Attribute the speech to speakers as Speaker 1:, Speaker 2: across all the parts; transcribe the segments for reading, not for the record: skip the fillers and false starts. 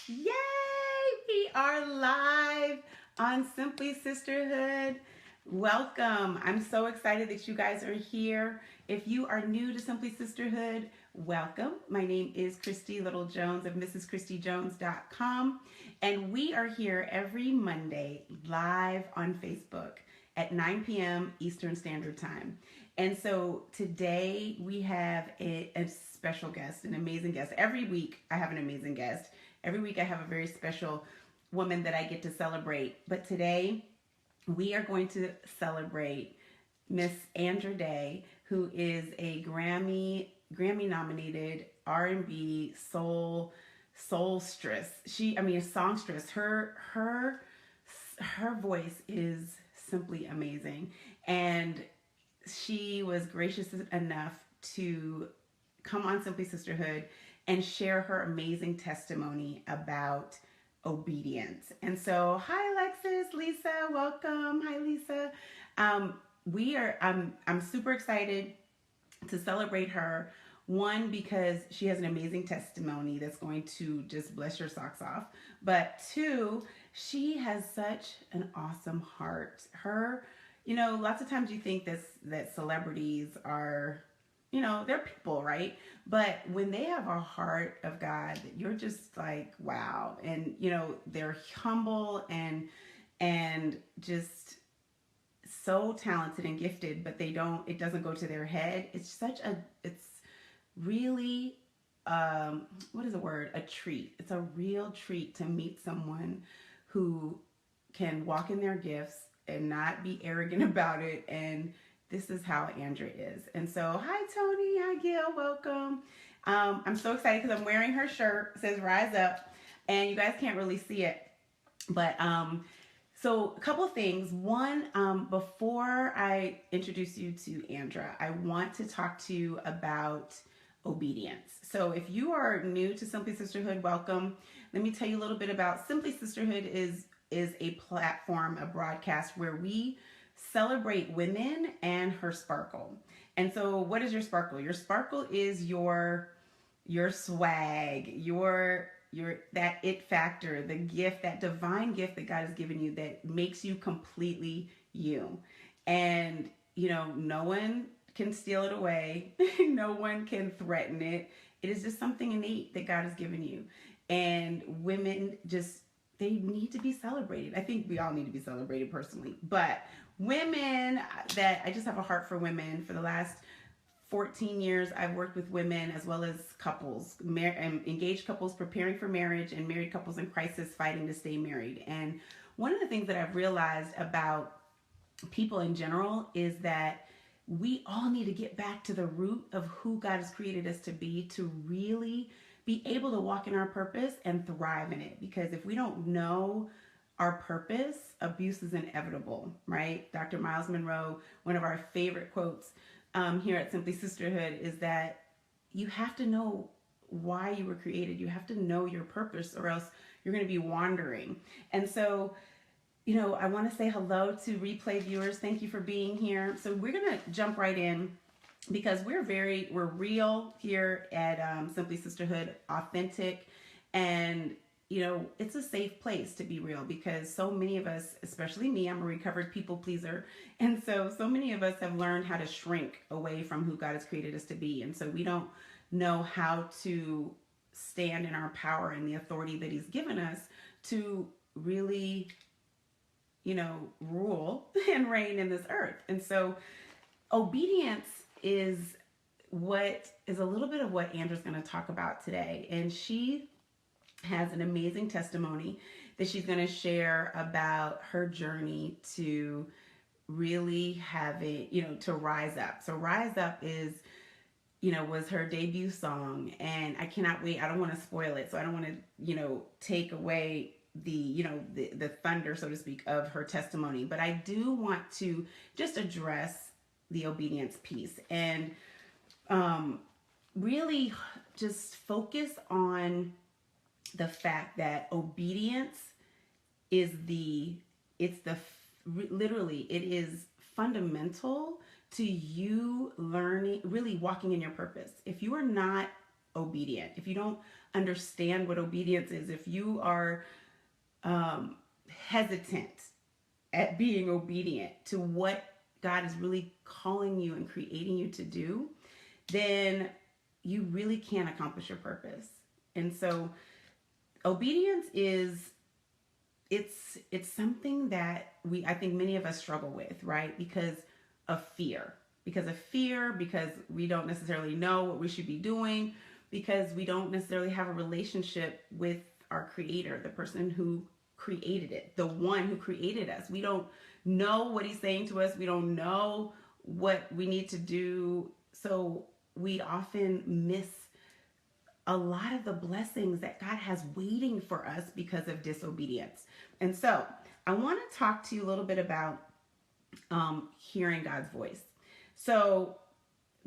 Speaker 1: Yay! We are live on Simply Sisterhood. Welcome. I'm so excited that you guys are here. If you are new to Simply Sisterhood, welcome. My name is Christy Little Jones of MrsChristyJones.com, and we are here every Monday live on Facebook at 9 p.m. Eastern Standard Time. And so today we have a special guest, an amazing guest. Every week I have an amazing guest. Every week I have a very special woman that I get to celebrate. But today we are going to celebrate Miss Andra Day, who is a Grammy nominated R&B soulstress. A songstress. Her voice is simply amazing, and she was gracious enough to come on Simply Sisterhood and share her amazing testimony about obedience. And so, hi Alexis, Lisa, welcome. Hi Lisa. I'm super excited to celebrate her. One, because she has an amazing testimony that's going to just bless your socks off. But two, she has such an awesome heart. Lots of times you think that celebrities are, they're people, right? But when they have a heart of God, you're just like, wow. And they're humble and just so talented and gifted, but it doesn't go to their head. It's really, what is the word? A treat. It's a real treat to meet someone who can walk in their gifts and not be arrogant about it. And this is how Andra is. And so, hi Tony, hi Gail, welcome. I'm so excited because I'm wearing her shirt. It says Rise Up, and you guys can't really see it. But so a couple of things. One, before I introduce you to Andra, I want to talk to you about obedience. So if you are new to Simply Sisterhood, welcome. Let me tell you a little bit about Simply Sisterhood is a platform, a broadcast where we celebrate women and her sparkle. And so what is your sparkle? Your sparkle is your swag, your that it factor, the gift, that divine gift that God has given you that makes you completely you. And no one can steal it away. No one can threaten it. It is just something innate that God has given you. And women they need to be celebrated. I think we all need to be celebrated personally. But women, that I just have a heart for women. For the last 14 years, I've worked with women as well as couples, engaged couples preparing for marriage, and married couples in crisis fighting to stay married. And one of the things that I've realized about people in general is that we all need to get back to the root of who God has created us to be, to really be able to walk in our purpose and thrive in it. Because if we don't know our purpose, abuse is inevitable, right? Dr. Miles Monroe, one of our favorite quotes here at Simply Sisterhood, is that you have to know why you were created. You have to know your purpose, or else you're going to be wandering. And so, I want to say hello to replay viewers. Thank you for being here. So we're going to jump right in, because we're real here at Simply Sisterhood, authentic, and it's a safe place to be real, because so many of us, especially me, I'm a recovered people pleaser, and so many of us have learned how to shrink away from who God has created us to be, and so we don't know how to stand in our power and the authority that He's given us to really, rule and reign in this earth. And so obedience is a little bit of what Andra's going to talk about today. And she has an amazing testimony that she's going to share about her journey to really having, to rise up. So Rise Up was her debut song, and I cannot wait. I don't want to spoil it, so I don't want to, take away the thunder, so to speak, of her testimony. But I do want to just address the obedience piece, and really just focus on the fact that obedience is literally, it is fundamental to you learning, really walking in your purpose. If you are not obedient, if you don't understand what obedience is, if you are um, hesitant at being obedient to what God is really calling you and creating you to do, then you really can't accomplish your purpose. And so obedience is, it's something that we, I think many of us struggle with, right? Because of fear, because we don't necessarily know what we should be doing, because we don't necessarily have a relationship with our creator, the person who created it, the one who created us. We don't know what he's saying to us. We don't know what we need to do. So we often miss a lot of the blessings that God has waiting for us because of disobedience. And so I want to talk to you a little bit about hearing God's voice. So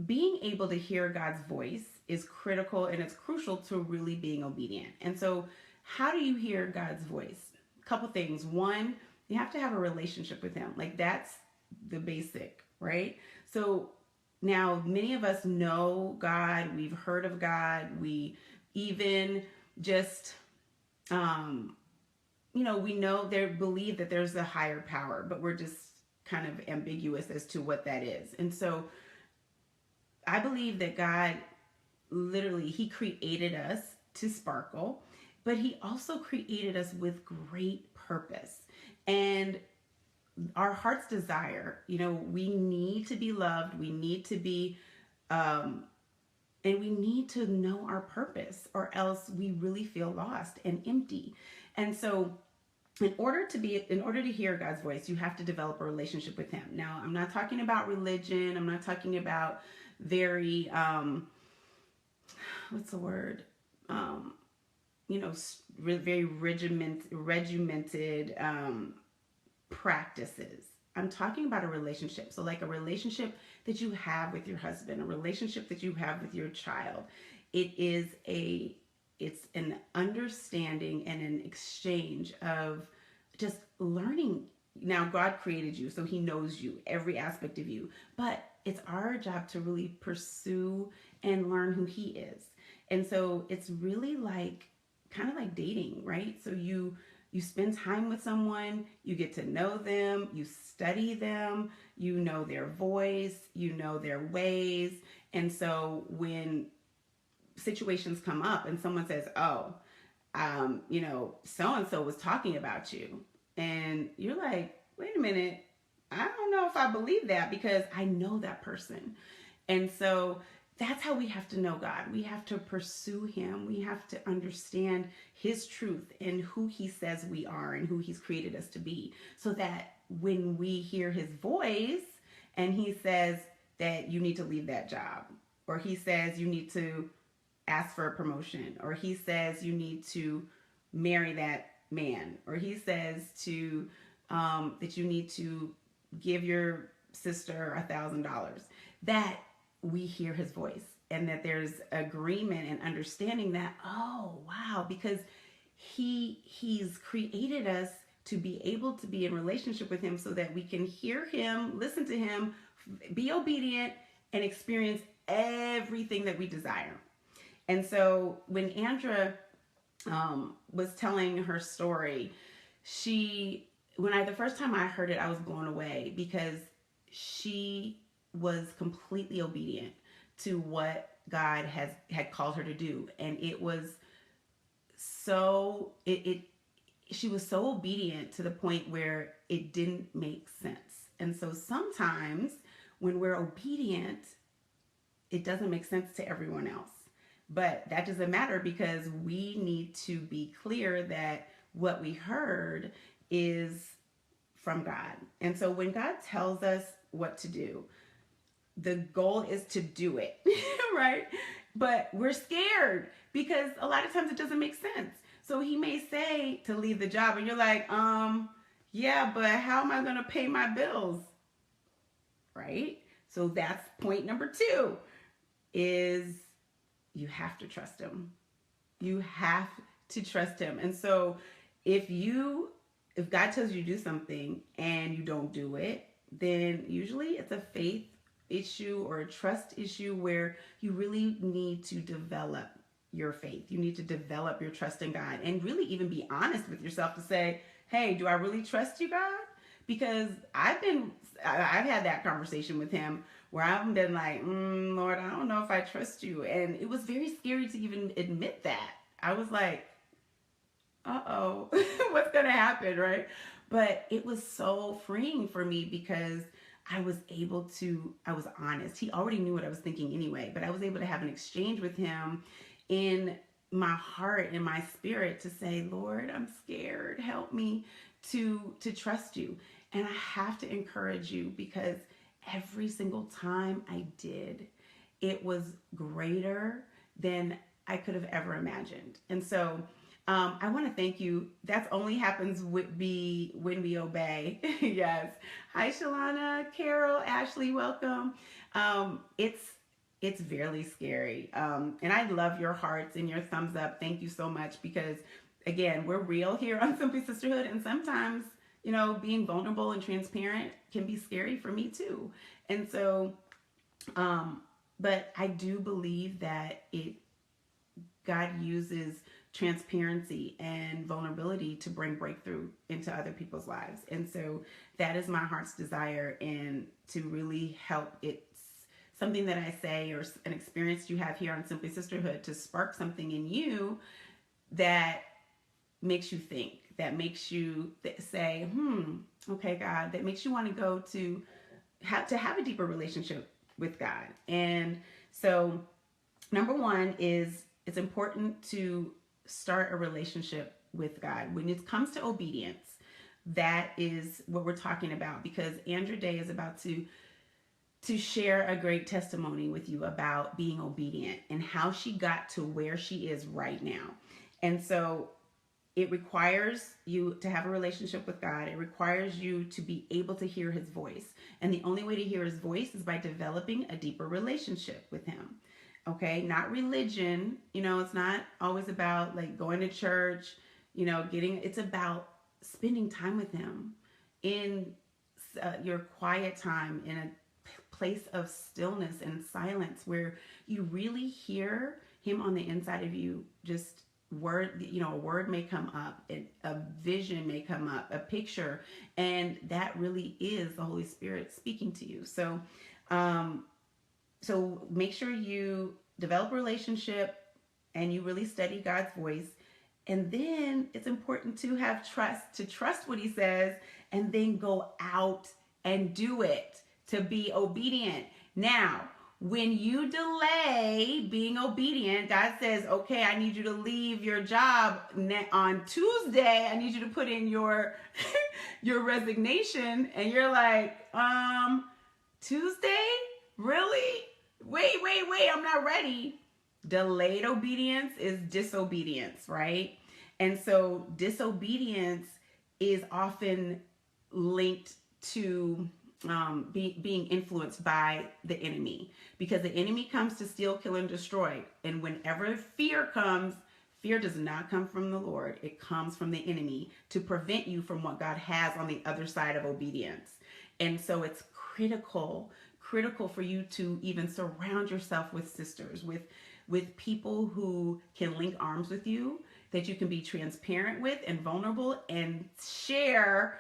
Speaker 1: being able to hear God's voice is critical, and it's crucial to really being obedient. And so how do you hear God's voice? A couple things. One, you have to have a relationship with him. Like, that's the basic, right? So now many of us know God, we've heard of God, we even just we know, they believe that there's a higher power, but we're just kind of ambiguous as to what that is. And so I believe that God, literally, he created us to sparkle, but he also created us with great purpose. And our heart's desire, we need to be loved, we need to be and we need to know our purpose, or else we really feel lost and empty. And so in order to hear God's voice, you have to develop a relationship with him. Now, I'm not talking about religion. I'm not talking about very what's the word? Very regimented practices. I'm talking about a relationship. So like a relationship that you have with your husband, a relationship that you have with your child. It's an understanding and an exchange of just learning. Now, God created you, so he knows you, every aspect of you. But it's our job to really pursue and learn who he is. And so it's really kind of like dating, right? So you spend time with someone, you get to know them, you study them, you know their voice, you know their ways. And so when situations come up and someone says, oh, so-and-so was talking about you, and you're like, wait a minute, I don't know if I believe that, because I know that person. And so that's how we have to know God. We have to pursue him. We have to understand his truth and who he says we are and who he's created us to be, so that when we hear his voice and he says that you need to leave that job, or he says you need to ask for a promotion, or he says you need to marry that man, or he says to that you need to give your sister $1,000, that we hear his voice, and that there's agreement and understanding that, oh wow, because he's created us to be able to be in relationship with him, so that we can hear him, listen to him, be obedient, and experience everything that we desire. And so when Andra was telling her story, the first time I heard it, I was blown away, because she was completely obedient to what God had called her to do. And it was so, she was so obedient to the point where it didn't make sense. And so sometimes when we're obedient, it doesn't make sense to everyone else. But that doesn't matter, because we need to be clear that what we heard is from God. And so when God tells us what to do, the goal is to do it, right? But we're scared, because a lot of times it doesn't make sense. So he may say to leave the job, and you're like, yeah, but how am I going to pay my bills? Right? So that's point number 2, is you have to trust him. You have to trust him. And so if God tells you to do something and you don't do it, then usually it's a faith issue or a trust issue where you really need to develop your faith. You need to develop your trust in God and really even be honest with yourself to say, hey, do I really trust you, God? Because I've had that conversation with him where I've been like, Lord, I don't know if I trust you. And it was very scary to even admit that. I was like, uh-oh, what's going to happen, right? But it was so freeing for me because I was honest. He already knew what I was thinking anyway, but I was able to have an exchange with him in my heart, in my spirit, to say, Lord, I'm scared. Help me to trust you. And I have to encourage you because every single time I did, it was greater than I could have ever imagined. And so I want to thank you. That only happens when we obey. Yes. Hi, Shalana, Carol, Ashley, welcome. It's very scary. And I love your hearts and your thumbs up. Thank you so much because, again, we're real here on Simply Sisterhood. And sometimes, being vulnerable and transparent can be scary for me too. And so, but I do believe that God uses transparency and vulnerability to bring breakthrough into other people's lives. And so that is my heart's desire, and to really help. It's something that I say, or an experience you have here on Simply Sisterhood, to spark something in you that makes you think, that makes you say, okay, God, that makes you want to go to have a deeper relationship with God. And so number one is it's important to start a relationship with God. When it comes to obedience, that is what we're talking about, because Andra Day is about to share a great testimony with you about being obedient and how she got to where she is right now. And so it requires you to have a relationship with God. It requires you to be able to hear his voice. And the only way to hear his voice is by developing a deeper relationship with him. Okay, not religion. It's not always about like going to church, it's about spending time with him in your quiet time, in a place of stillness and silence where you really hear him on the inside of you. Just a word may come up, a vision may come up, a picture, and that really is the Holy Spirit speaking to you. So, so make sure you develop a relationship and you really study God's voice. And then it's important to have to trust what he says, and then go out and do it, to be obedient. Now, when you delay being obedient, God says, okay, I need you to leave your job on Tuesday. I need you to put in your resignation. And you're like, Tuesday? Really? Wait, I'm not ready. Delayed obedience is disobedience, right? And so disobedience is often linked to being influenced by the enemy, because the enemy comes to steal, kill, and destroy. And whenever fear comes, fear does not come from the Lord. It comes from the enemy to prevent you from what God has on the other side of obedience. And so it's critical for you to even surround yourself with sisters, with people who can link arms with you, that you can be transparent with and vulnerable and share,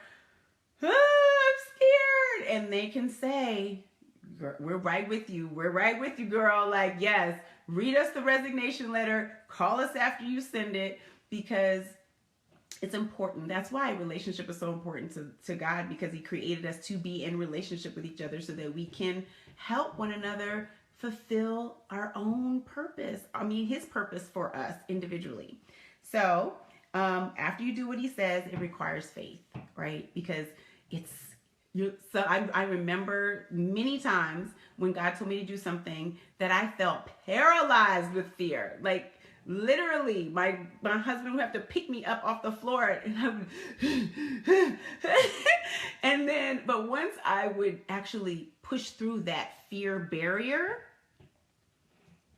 Speaker 1: I'm scared. And they can say, we're right with you. We're right with you, girl. Like, yes, read us the resignation letter. Call us after you send it, because it's important. That's why relationship is so important to God, because he created us to be in relationship with each other so that we can help one another fulfill our own purpose. His purpose for us individually. So after you do what he says, it requires faith, right? Because I remember many times when God told me to do something that I felt paralyzed with fear. Like, literally, my husband would have to pick me up off the floor, and I would and then, but once I would actually push through that fear barrier,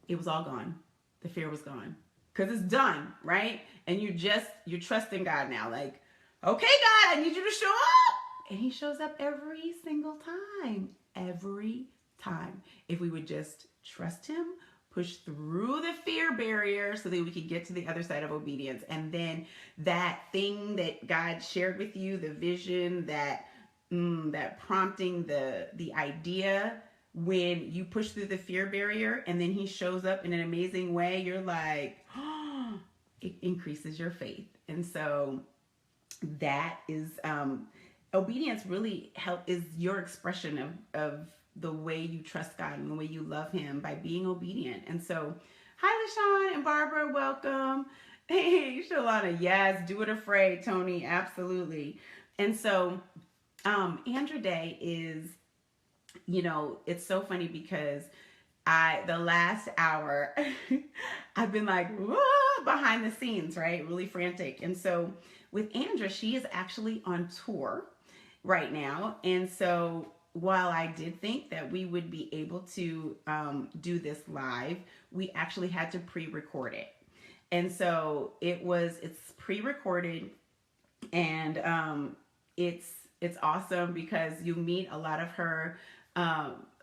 Speaker 1: it was all gone. The fear was gone, because it's done, right? And you're trusting God now. Like, okay, God, I need you to show up. And he shows up every single time. Every time if we would just trust him, push through the fear barrier so that we could get to the other side of obedience. And then that thing that God shared with you, the vision, that prompting, the idea, when you push through the fear barrier and then he shows up in an amazing way, you're like, oh, it increases your faith. And so that is obedience really is your expression of the way you trust God and the way you love him, by being obedient. And so, hi LaShawn and Barbara, welcome. Hey Shalana, yes, do it afraid, Tony, absolutely. And so Andra Day is, it's so funny because the last hour I've been like, whoa, behind the scenes, right? Really frantic. And so with Andra, she is actually on tour right now. And so while I did think that we would be able to do this live, we actually had to pre-record it. And so it's pre-recorded, and it's awesome because you meet a lot of her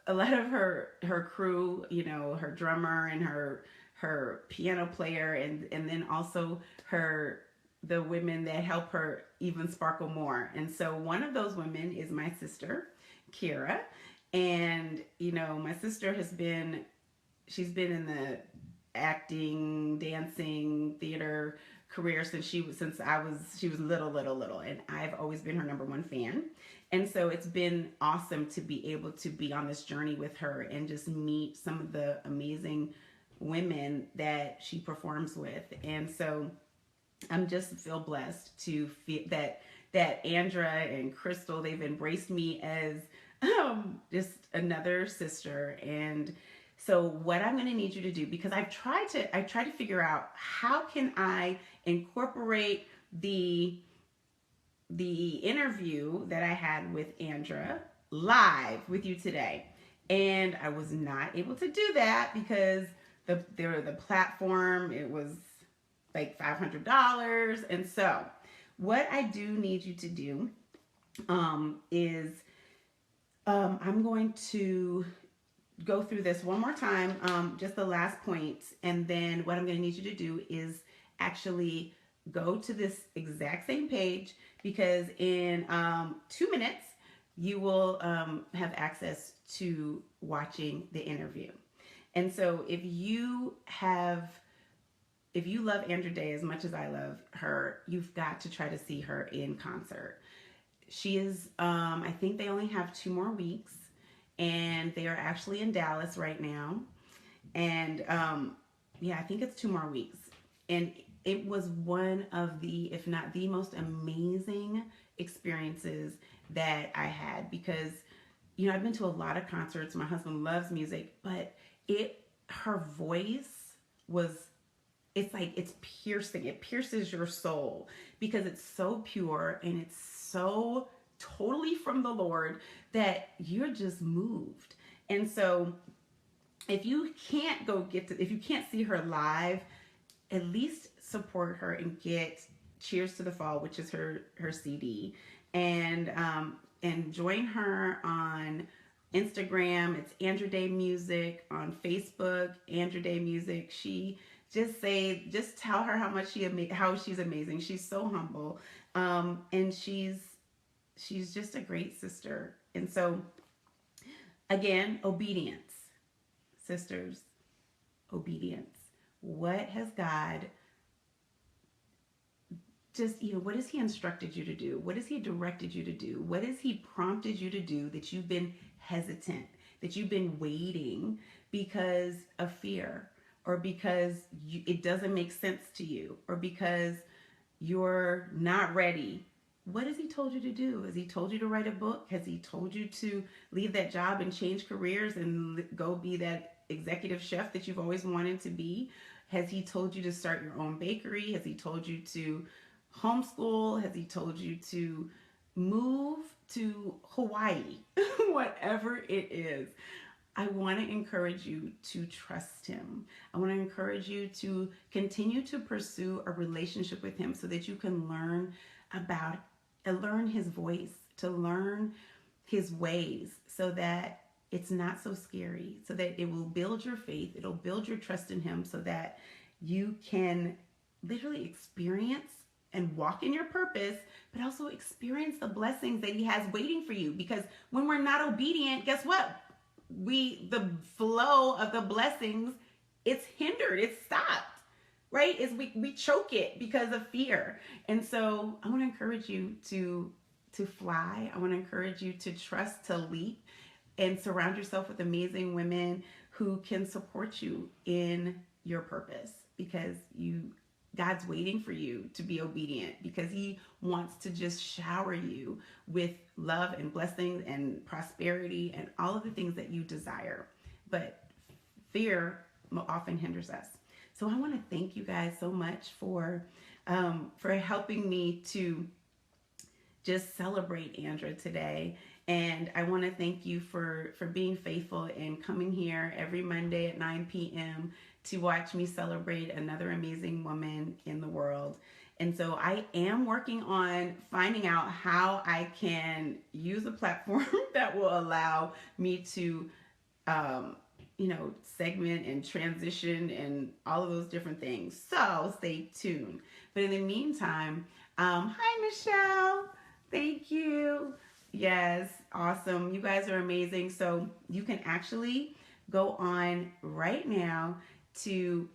Speaker 1: her crew, her drummer and her piano player, and then also the women that help her even sparkle more. And so one of those women is my sister, Kira. And, my sister she's been in the acting, dancing, theater career since she was little, and I've always been her number one fan. And so it's been awesome to be able to be on this journey with her and just meet some of the amazing women that she performs with. And so I'm just feel blessed to feel that Andra and Crystal, they've embraced me as just another sister. And so what I'm going to need you to do, because I tried to figure out how can I incorporate the interview that I had with Andra live with you today. And I was not able to do that because the platform, it was like $500. And so what I do need you to do is I'm going to go through this one more time, just the last points, and then what I'm going to need you to do is actually go to this exact same page, because in 2 minutes you will have access to watching the interview. And so if you love Andra Day as much as I love her, you've got to try to see her in concert. She is, I think they only have 2 more weeks, and they are actually in Dallas right now. And I think it's 2 more weeks. And it was one of the, if not the most amazing experiences that I had, because, I've been to a lot of concerts. My husband loves music, but her voice it's piercing. It pierces your soul because it's so pure and it's so totally from the Lord that you're just moved. And so if you can't see her live, at least support her and get Cheers to the Fall, which is her CD, and join her on Instagram. It's Andra Day Music. On Facebook, Andra Day Music. Just tell her how much how she's amazing. She's so humble, and she's just a great sister. And so, again, obedience, sisters, obedience. What has God what has he instructed you to do? What has he directed you to do? What has he prompted you to do that you've been hesitant, that you've been waiting because of fear, or because it doesn't make sense to you, or because you're not ready? What has he told you to do? Has he told you to write a book? Has he told you to leave that job and change careers and go be that executive chef that you've always wanted to be? Has he told you to start your own bakery? Has he told you to homeschool? Has he told you to move to Hawaii? Whatever it is, I want to encourage you to trust him. I want to encourage you to continue to pursue a relationship with him so that you can learn his voice, to learn his ways, so that it's not so scary, so that it will build your faith, it'll build your trust in Him, so that you can literally experience and walk in your purpose, but also experience the blessings that He has waiting for you. Because when we're not obedient, guess what? The flow of the blessings, it's hindered, it's stopped, right? Is we choke it because of fear. And so I want to encourage you to fly. I want to encourage you to trust, to leap, and surround yourself with amazing women who can support you in your purpose, because God's waiting for you to be obedient, because He wants to just shower you with love and blessings and prosperity and all of the things that you desire. But fear often hinders us. So I want to thank you guys so much for helping me to just celebrate Andra today. And I want to thank you for being faithful and coming here every Monday at 9 p.m. to watch me celebrate another amazing woman in the world. And so I am working on finding out how I can use a platform that will allow me to um, segment and transition and all of those different things. So stay tuned. But in the meantime, hi, Michelle. Thank you. Yes, awesome. You guys are amazing. So you can actually go on right now to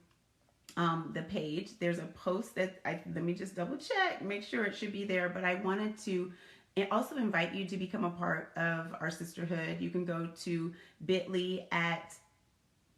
Speaker 1: the page. There's a post that let me just double check, make sure it should be there. But I wanted to also invite you to become a part of our sisterhood. You can go to bit.ly at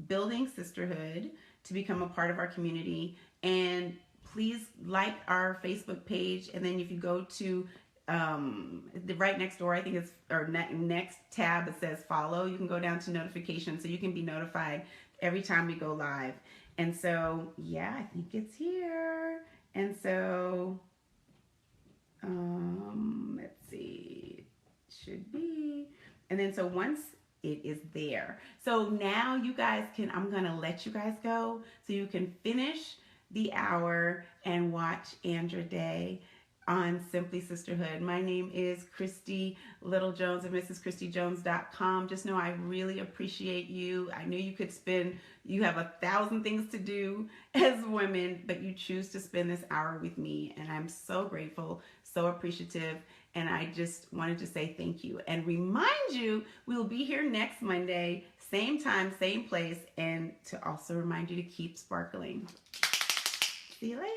Speaker 1: Building Sisterhood to become a part of our community. And please like our Facebook page. And then if you go to the right next door, I think it's, or next tab, it says follow. You can go down to notifications so you can be notified every time we go live. And so, yeah, I think it's here. And so, let's see, it should be. And then so once it is there. So now you guys I'm going to let you guys go so you can finish the hour and watch Andra Day on Simply Sisterhood. My name is Christy Little Jones of MrsChristyJones.com. Just know I really appreciate you. I know you have 1,000 things to do as women, but you choose to spend this hour with me. And I'm so grateful, so appreciative. And I just wanted to say thank you and remind you we'll be here next Monday, same time, same place, and to also remind you to keep sparkling. See you later.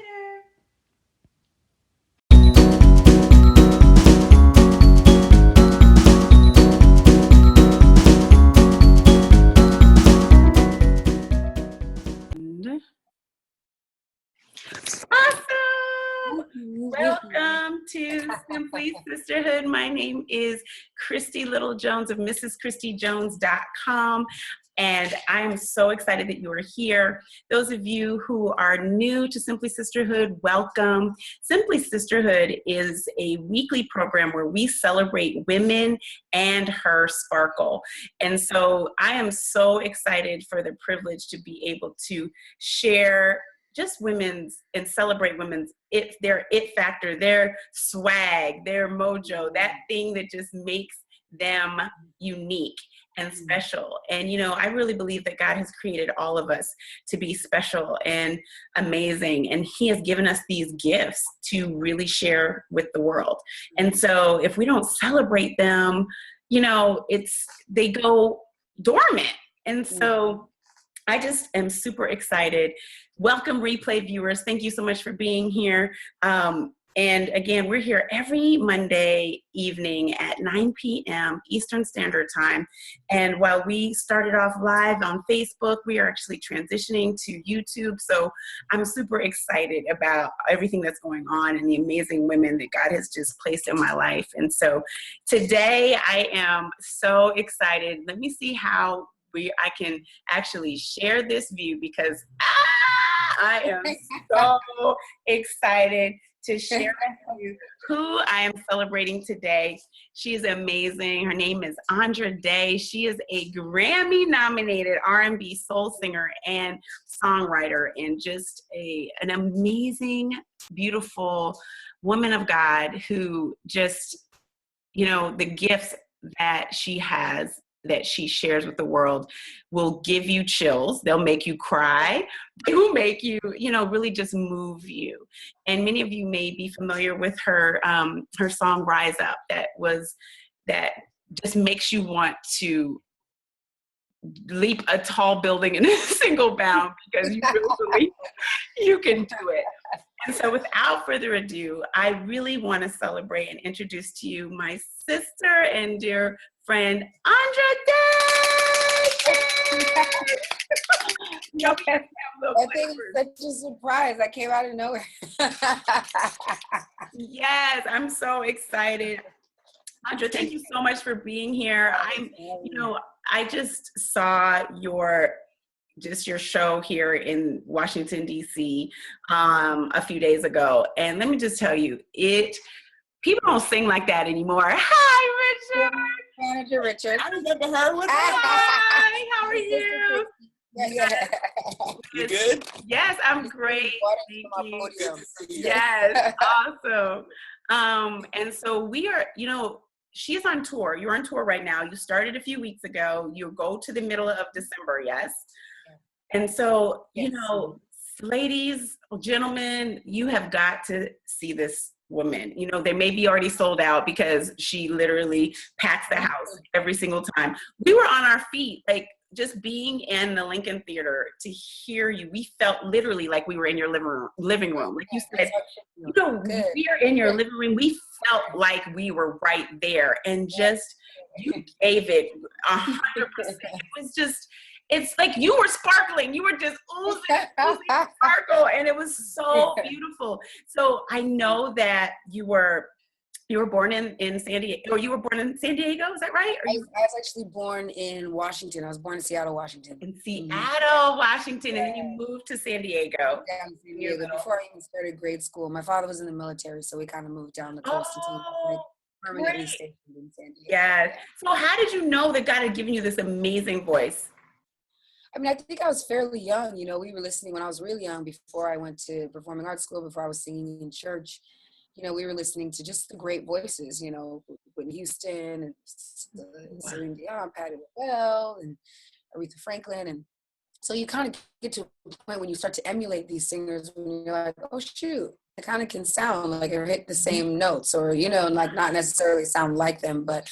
Speaker 1: Awesome! Welcome to Simply Sisterhood. My name is Christy Little Jones of MrsChristyJones.com. And I'm so excited that you are here. Those of you who are new to Simply Sisterhood, welcome. Simply Sisterhood is a weekly program where we celebrate women and her sparkle. And so I am so excited for the privilege to be able to share just women's and celebrate women's their it factor, their swag, their mojo, that thing that just makes them unique and special. And I really believe that God has created all of us to be special and amazing, and He has given us these gifts to really share with the world. And so if we don't celebrate them, they go dormant. And so I just am super excited. Welcome, replay viewers. Thank you so much for being here. And again, we're here every Monday evening at 9 p.m. Eastern Standard Time. And while we started off live on Facebook, we are actually transitioning to YouTube. So I'm super excited about everything that's going on and the amazing women that God has just placed in my life. And so today I am so excited. Let me see how I can actually share this view, because I am so excited to share with you who I am celebrating today. She is amazing. Her name is Andra Day. She is a Grammy-nominated R&B soul singer and songwriter, and just an amazing, beautiful woman of God who just, the gifts that she has that she shares with the world will give you chills. They'll make you cry. They will make you, really just move you. And many of you may be familiar with her song "Rise Up." That just makes you want to leap a tall building in a single bound because you really believe you can do it. And so without further ado, I really want to celebrate and introduce to you my sister and dear friend, Andra Day.
Speaker 2: That thing was such a surprise. I came out of nowhere.
Speaker 1: Yes, I'm so excited. Andra, thank you so much for being here. I just saw your show here in Washington, D.C. A few days ago. And let me just tell you, people don't sing like that anymore. Hi, Richard.
Speaker 2: Manager Richard.
Speaker 3: I remember her. What's up?
Speaker 1: Hi, how are you?
Speaker 2: Yeah.
Speaker 3: You good?
Speaker 1: Yes, I'm great. Thank you.
Speaker 3: Good to see you.
Speaker 1: Yes, awesome. And so we are, she's on tour. You're on tour right now. You started a few weeks ago. You go to the middle of December, yes? And so,
Speaker 2: Yes.
Speaker 1: Ladies, gentlemen, you have got to see this woman. They may be already sold out because she literally packs the house every single time. We were on our feet, like just being in the Lincoln Theater to hear you. We felt literally like we were in your living room. Like you said, we are in your living room. We felt like we were right there, and just you gave it 100%. It was just. It's like you were sparkling. You were just oozing sparkle, and it was so beautiful. So I know that you were born in San Diego, or you were born in San Diego. Is that right?
Speaker 2: I was actually born in Washington. I was born in Seattle, Washington.
Speaker 1: In Seattle, Washington, and then you moved to San Diego.
Speaker 2: Yeah, in San Diego. Before I even started grade school, my father was in the military, so we kind of moved down the coast until permanently stationed in San Diego.
Speaker 1: Yes. So how did you know that God had given you this amazing voice?
Speaker 2: I mean, I think I was fairly young. We were listening when I was really young, before I went to performing arts school, before I was singing in church. We were listening to just the great voices, Whitney Houston and Celine Dion, Patti LaBelle, and Aretha Franklin. And so you kind of get to a point when you start to emulate these singers when you're like, oh, shoot, it kind of can sound like it hit the same notes, or, like not necessarily sound like them, but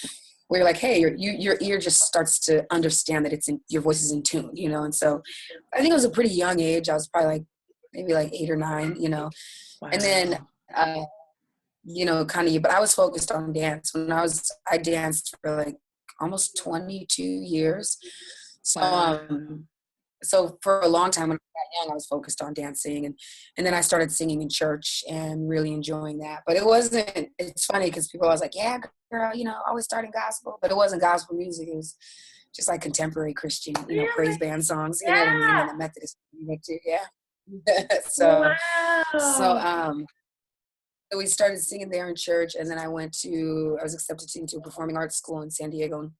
Speaker 2: where you're like, hey, your ear just starts to understand that your voice is in tune, And so I think it was a pretty young age. I was probably maybe 8 or 9, Wow. And then, but I was focused on dance. I danced for almost 22 years. So, so for a long time when I was young, I was focused on dancing, and then I started singing in church and really enjoying that. But it's funny because people are always like, yeah, girl, always starting gospel, but it wasn't gospel music. It was just contemporary Christian, praise band songs, you know what I mean? And the Methodist music too, yeah. So we started singing there in church, and then I was accepted into a performing arts school in San Diego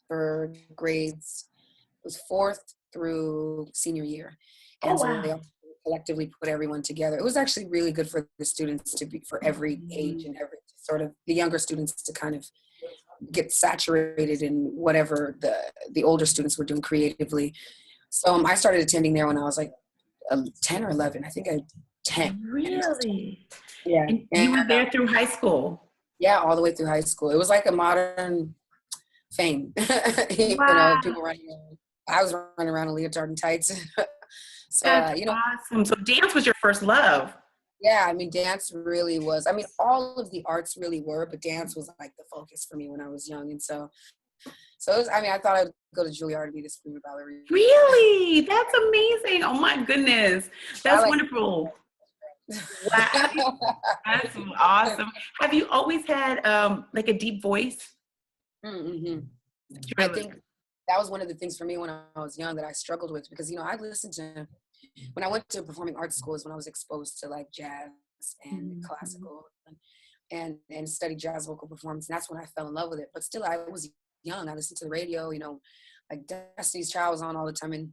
Speaker 2: for grades. It was 4th through senior year. And so they collectively put everyone together. It was actually really good for the students for every age and every sort of the younger students to kind of get saturated in whatever the older students were doing creatively. So I started attending there when I was 10 or 11. I think 10.
Speaker 1: Really?
Speaker 2: Yeah.
Speaker 1: And you were there through high school?
Speaker 2: Yeah, all the way through high school. It was like a modern Fame. People running around. I was running around in leotard and tights. So,
Speaker 1: That's awesome. So dance was your first love.
Speaker 2: Yeah, I mean, dance really was. I mean, all of the arts really were, but dance was the focus for me when I was young. And so it was, I thought I'd go to Juilliard to be the prima ballerina.
Speaker 1: Really? That's amazing. Oh my goodness. That's wonderful. Wow. That's awesome. Have you always had a deep voice?
Speaker 2: Mm-hmm. I think that was one of the things for me when I was young that I struggled with, because, I listened to, when I went to performing arts schools, when I was exposed to jazz and classical and studied jazz vocal performance. And that's when I fell in love with it. But still, I was young. I listened to the radio, Destiny's Child was on all the time, and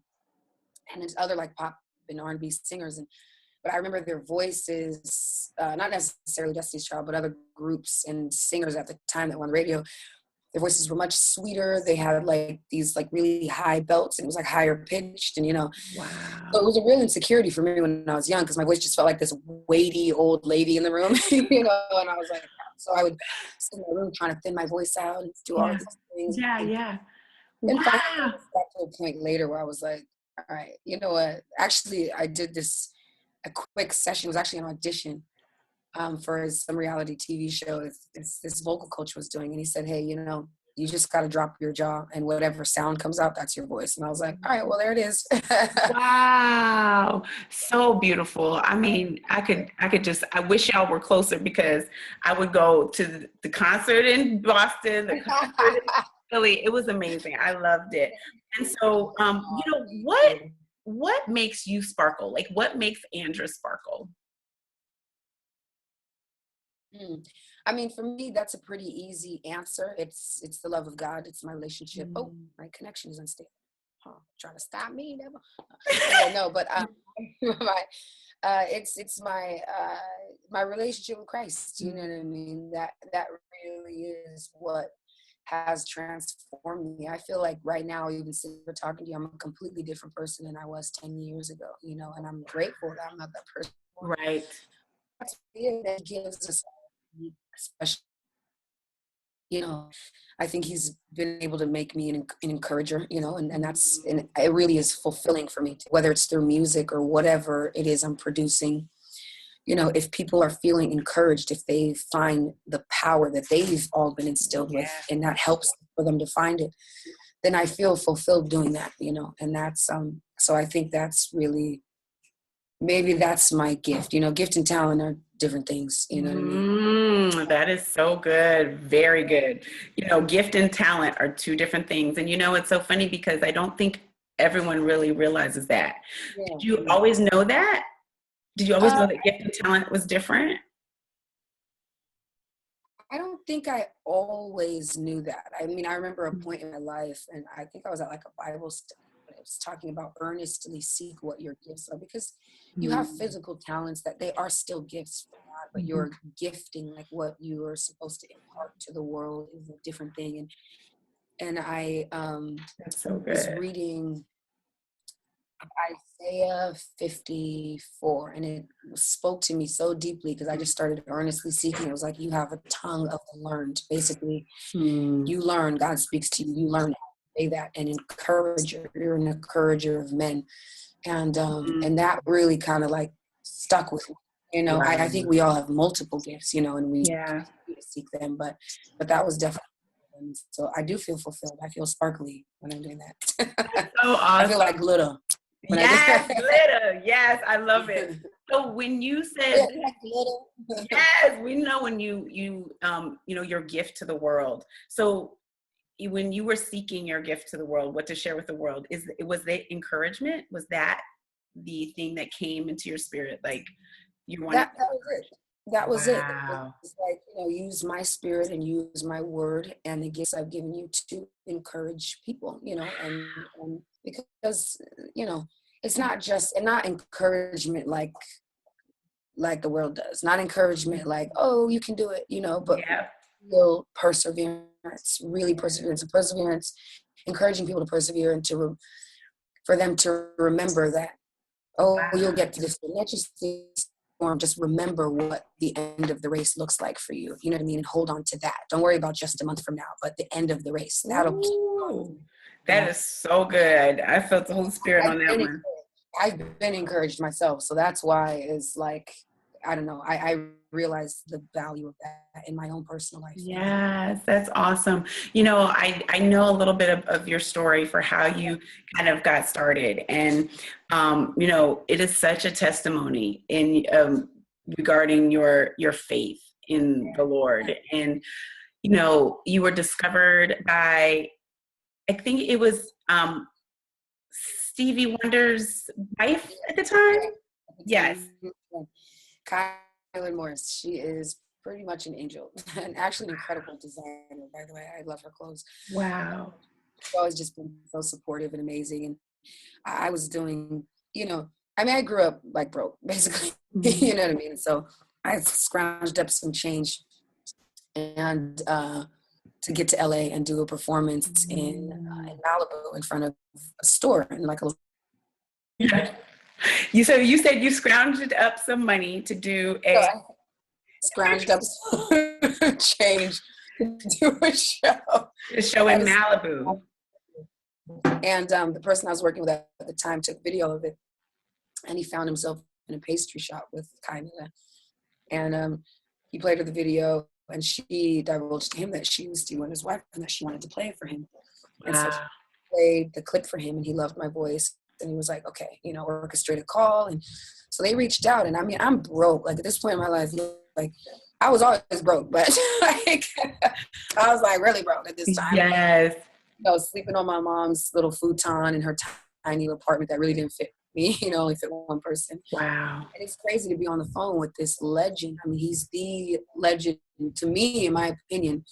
Speaker 2: there's other pop and R&B singers. But I remember their voices, not necessarily Destiny's Child, but other groups and singers at the time that were on the radio. their voices were much sweeter. They had like these like really high belts, and it was like higher pitched, and
Speaker 1: Wow.
Speaker 2: so it was a real insecurity for me when I was young, because my voice just felt like this weighty old lady in the room, and I was like, so I would sit in my room trying to thin my voice out and do all
Speaker 1: Yeah.
Speaker 2: these things.
Speaker 1: Yeah.
Speaker 2: And finally, I
Speaker 1: Wow.
Speaker 2: just got to a point later where I was like, all right, you know what? Actually, I did a quick session. It was actually an audition for some reality TV show this vocal coach was doing. And he said, hey, you just got to drop your jaw, and whatever sound comes out, that's your voice. And I was like, all right, well, there it is.
Speaker 1: Wow. So beautiful. I mean, I wish y'all were closer, because I would go to the concert in Boston, the concert in Philly. It was amazing. I loved it. And so, what makes you sparkle? Like, what makes Andra sparkle?
Speaker 2: I mean, for me, that's a pretty easy answer. It's the love of God. It's my relationship. Oh, my connection is unstable. Trying to stop me, never. No, but it's my relationship with Christ. You know what I mean? That really is what has transformed me. I feel like right now, even since we're talking to you, I'm a completely different person than I was 10 years ago. And I'm grateful that I'm not that person.
Speaker 1: Right.
Speaker 2: That's it. That gives us special. I think he's been able to make me an encourager, and it really is fulfilling for me, whether it's through music or whatever it is I'm producing. If people are feeling encouraged, if they find the power that they've all been instilled with, and that helps for them to find it, then I feel fulfilled doing that, and that's, so I think that's really, maybe that's my gift. Gift and talent are different things, you know what I mean?
Speaker 1: That is so good. Very good. Gift and talent are two different things. And it's so funny, because I don't think everyone really realizes that. Did you always know that? Did you always know that gift and talent was different?
Speaker 2: I don't think I always knew that. I mean, I remember a point in my life, and I think I was at like a Bible study, but it was talking about earnestly seek what your gifts are, because you have physical talents that they are still gifts from God, but your gifting, like what you are supposed to impart to the world, is a different thing. And I
Speaker 1: That's so
Speaker 2: was
Speaker 1: good.
Speaker 2: reading Isaiah 54, and it spoke to me so deeply, because I just started earnestly seeking. It was like, you have a tongue of the learned. Basically, you learn, God speaks to you, you learn how to say that, and encourager. You're an encourager of men. And that really kind of like stuck with me. I think we all have multiple gifts, and we seek them, but that was definitely. So I do feel fulfilled. I feel sparkly when I'm doing that.
Speaker 1: That's so awesome.
Speaker 2: I feel like glitter.
Speaker 1: Yes, glitter. Yes, I love it. So when you said, yes, we know when you your gift to the world. So when you were seeking your gift to the world, what to share with the world, was the encouragement? Was that the thing that came into your spirit? Like, you wanted
Speaker 2: that was it. That was it.
Speaker 1: Wow.
Speaker 2: It's like, use my spirit and use my word and the gifts I've given you to encourage people, and because, it's not encouragement like the world does, not encouragement like, oh, you can do it, but real perseverance, and perseverance, encouraging people to persevere, and for them to remember that, you'll get to this, not just this form, just remember what the end of the race looks like for you. You know what I mean? And hold on to that. Don't worry about just a month from now, but the end of the race. That'll keep going.
Speaker 1: That is so good. I felt the Holy Spirit on that one.
Speaker 2: I've been encouraged myself. So that's why it's like, I don't know, I realize the value of that in my own personal life.
Speaker 1: Yes, that's awesome. I know a little bit of your story for how you kind of got started. And, it is such a testimony in regarding your faith in the Lord. And, you were discovered by, I think it was Stevie Wonder's wife at the time. Yes.
Speaker 2: Kyler Morris. She is pretty much an angel, and actually an incredible designer, by the way. I love her clothes.
Speaker 1: Wow.
Speaker 2: She's always just been so supportive and amazing. And I was doing, I grew up like broke, basically. You know what I mean? So I scrounged up some change and to get to LA and do a performance in Malibu in front of a store and like a.
Speaker 1: You said you scrounged up some money to do
Speaker 2: So I scrounged up some change to do
Speaker 1: a show in Malibu.
Speaker 2: And the person I was working with at the time took video of it, and he found himself in a pastry shop with Kaimila. And he played her the video, and she divulged to him that she was Stevie Wonder's wife and that she wanted to play it for him.
Speaker 1: Wow.
Speaker 2: And so she played the clip for him, and he loved my voice. And he was like, okay, orchestrate a call. And so they reached out. And I mean, I'm broke. Like at this point in my life, like I was always broke, but like I was like really broke at this time.
Speaker 1: Yes.
Speaker 2: Sleeping on my mom's little futon in her tiny apartment that really didn't fit me, only fit one person.
Speaker 1: Wow.
Speaker 2: And it's crazy to be on the phone with this legend. I mean, he's the legend to me, in my opinion,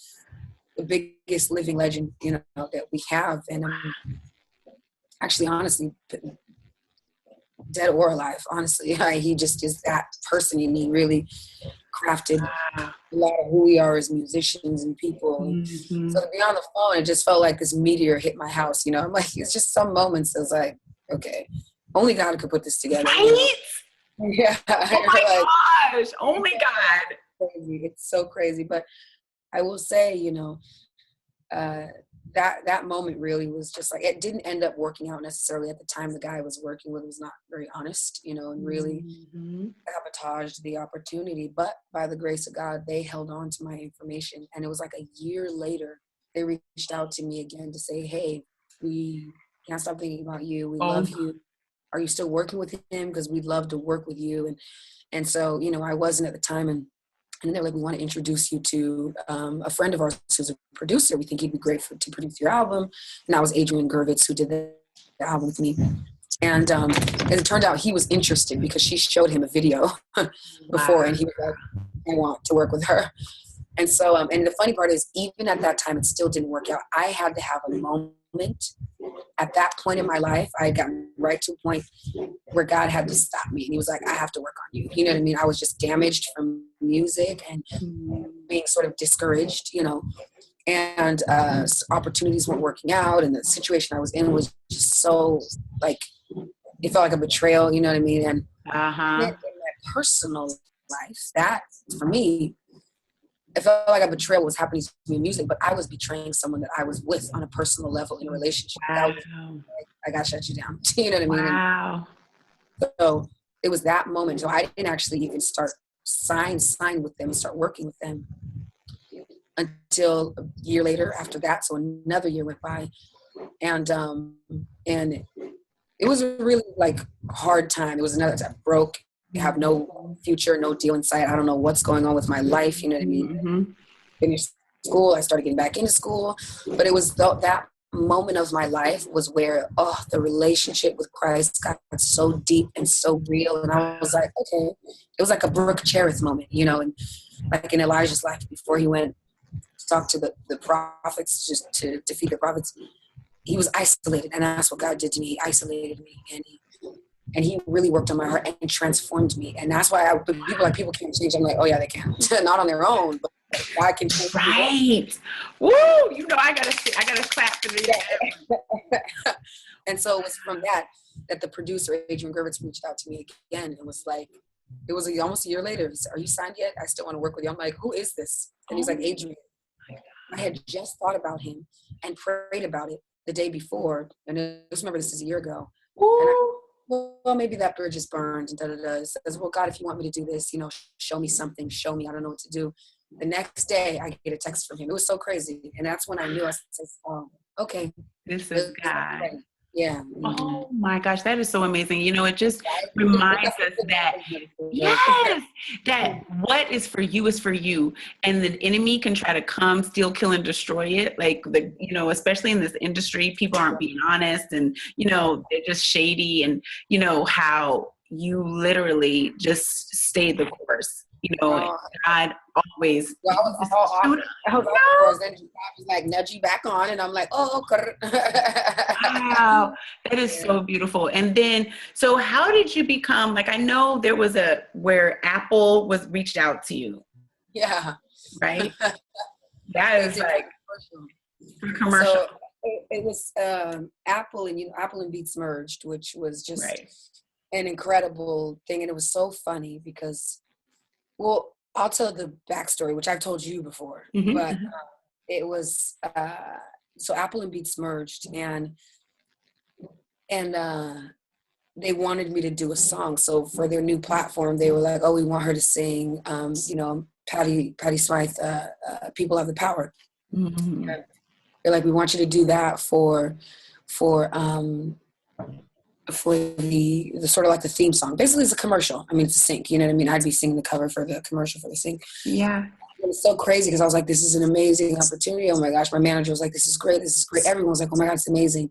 Speaker 2: the biggest living legend, that we have. And actually, honestly, dead or alive, honestly, he just is that person, and he really crafted a lot of who we are as musicians and people.
Speaker 1: Mm-hmm.
Speaker 2: So to be on the phone, it just felt like this meteor hit my house. I'm like, it's just some moments. I was like, okay, only God could put this together.
Speaker 1: Right?
Speaker 2: Yeah.
Speaker 1: Oh my gosh! Only God.
Speaker 2: Crazy. It's so crazy. But I will say, that moment really was just like, it didn't end up working out necessarily at the time. The guy I was working with was not very honest, and really sabotaged the opportunity. But by the grace of God, they held on to my information. And it was like a year later, they reached out to me again to say, hey, we can't stop thinking about you. We love you. Are you still working with him? Because we'd love to work with you. And so, I wasn't at the time. And they're like, we want to introduce you to a friend of ours who's a producer. We think he'd be great to produce your album. And that was Adrian Gervitz, who did the album with me. And it turned out he was interested because she showed him a video before, and he was like, I want to work with her. And so, and the funny part is, even at that time, it still didn't work out. I had to have a moment. At that point in my life, I had gotten right to a point where God had to stop me. And he was like, I have to work on you. You know what I mean? I was just damaged from music and being sort of discouraged, and opportunities weren't working out. And the situation I was in was just so, like, it felt like a betrayal, you know what I mean? And in my personal life, that, for me, it felt like a betrayal was happening to me in music, but I was betraying someone that I was with on a personal level in a relationship.
Speaker 1: Wow.
Speaker 2: I got to shut you down. You know what I mean?
Speaker 1: Wow.
Speaker 2: And so it was that moment. So I didn't actually even start sign with them and start working with them until a year later after that. So another year went by, and it was a really like hard time. It was another time. Broke. You have no future, no deal in sight. I don't know what's going on with my life. You know what I mean? Finished school. I started getting back into school. But it was that moment of my life was where, the relationship with Christ got so deep and so real. And I was like, okay. It was like a Brooke Cherith moment, and like in Elijah's life before he went to talk to the prophets, just to defeat the prophets. He was isolated. And that's what God did to me. He isolated me. And he really worked on my heart and transformed me. And that's why people can't change. I'm like, oh yeah, they can. Not on their own, but God can change.
Speaker 1: Right. Woo! I gotta clap for this.
Speaker 2: And so it was from that the producer, Adrian Gervitz, reached out to me again and was like, it was almost a year later. He said, are you signed yet? I still want to work with you. I'm like, who is this? And he's like, Adrian. I had just thought about him and prayed about it the day before. And I just remember this is a year ago. Well, maybe that bridge is burned, and da-da-da. He says, well, God, if you want me to do this, show me something, show me, I don't know what to do. The next day, I get a text from him. It was so crazy. And that's when I knew, I said, okay.
Speaker 1: This is God.
Speaker 2: Yeah.
Speaker 1: Oh my gosh, that is so amazing. It just reminds us that, yes, that what is for you is for you. And the enemy can try to come, steal, kill, and destroy it. Like, especially in this industry, people aren't being honest and, they're just shady. And, how you literally just stayed the course. God always.
Speaker 2: Well, I was like, nudge you back on, and I'm like, oh.
Speaker 1: Wow, that is so beautiful. And then, so how did you become, like, I know there was where Apple reached out to you.
Speaker 2: Yeah.
Speaker 1: Right? That is like. For commercial.
Speaker 2: So it was Apple and Beats merged, which was just an incredible thing. And it was so funny because, well, I'll tell the backstory, which I've told you before, but it was, so Apple and Beats merged, and they wanted me to do a song. So for their new platform, they were like, "Oh, we want her to sing, Patty Smythe, People Have the Power."
Speaker 1: Mm-hmm.
Speaker 2: They're like, "We want you to do that for the sort of like the theme song. Basically, it's a commercial. I mean, it's a sync. You know what I mean? I'd be singing the cover for the commercial for the sync."
Speaker 1: Yeah.
Speaker 2: It was so crazy because I was like, "This is an amazing opportunity. Oh my gosh!" My manager was like, "This is great. This is great." Everyone was like, "Oh my God, it's amazing."